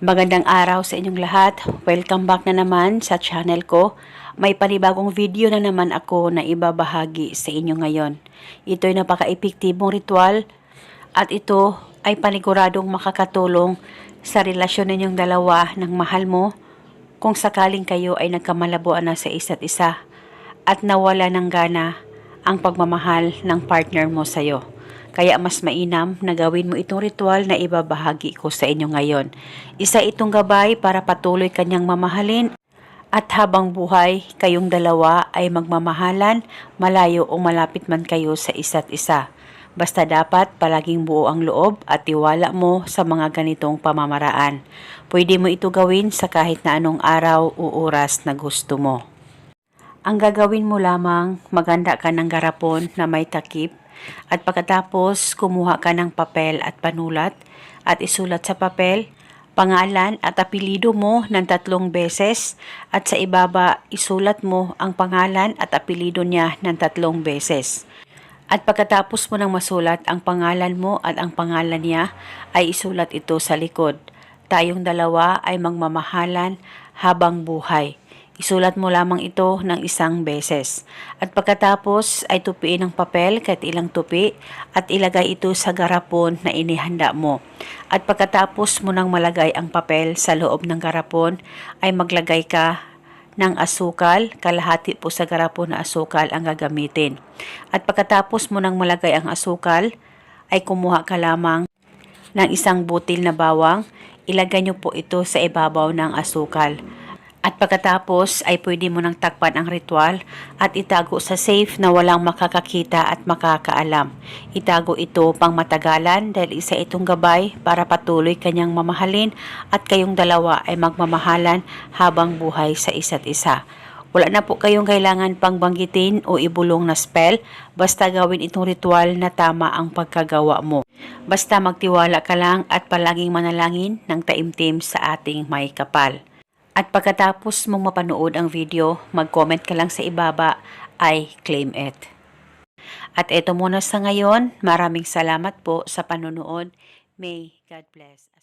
Magandang araw sa inyong lahat. Welcome back na naman sa channel ko. May panibagong video na naman ako na ibabahagi sa inyo ngayon. Ito ay napaka-epektibong ritual at ito ay paniguradong makakatulong sa relasyon ninyong dalawa ng mahal mo kung sakaling kayo ay nagkamalabuan na sa isa't isa at nawala ng gana ang pagmamahal ng partner mo sa'yo. Kaya mas mainam na gawin mo itong ritual na ibabahagi ko sa inyo ngayon. Isa itong gabay para patuloy kanyang mamahalin at habang buhay kayong dalawa ay magmamahalan, malayo o malapit man kayo sa isa't isa. Basta dapat palaging buo ang loob at tiwala mo sa mga ganitong pamamaraan. Pwede mo ito gawin sa kahit na anong araw o oras na gusto mo. Ang gagawin mo lamang, maganda ka ng garapon na may takip at pagkatapos kumuha ka ng papel at panulat at isulat sa papel pangalan at apelyido mo ng 3 beses at sa ibaba isulat mo ang pangalan at apelyido niya ng 3 beses. At pagkatapos mo nang masulat ang pangalan mo at ang pangalan niya ay isulat ito sa likod. Tayong dalawa ay magmamahalan habang buhay. Isulat mo lamang ito ng 1 beses. At pagkatapos ay tupiin ng papel kahit ilang tupi at ilagay ito sa garapon na inihanda mo. At pagkatapos mo nang malagay ang papel sa loob ng garapon ay maglagay ka ng asukal. Kalahati po sa garapon na asukal ang gagamitin. At pagkatapos mo nang malagay ang asukal ay kumuha ka lamang ng 1 butil na bawang. Ilagay niyo po ito sa ibabaw ng asukal. At pagkatapos ay pwede mo nang takpan ang ritual at itago sa safe na walang makakakita at makakaalam. Itago ito pang matagalan dahil isa itong gabay para patuloy kanyang mamahalin at kayong dalawa ay magmamahalan habang buhay sa isa't isa. Wala na po kayong kailangan pang banggitin o ibulong na spell, basta gawin itong ritual na tama ang pagkagawa mo. Basta magtiwala ka lang at palaging manalangin ng taimtim sa ating may kapal. At pagkatapos mong mapanood ang video, mag-comment ka lang sa ibaba, I claim it. At ito muna sa ngayon, maraming salamat po sa panonood. May God bless.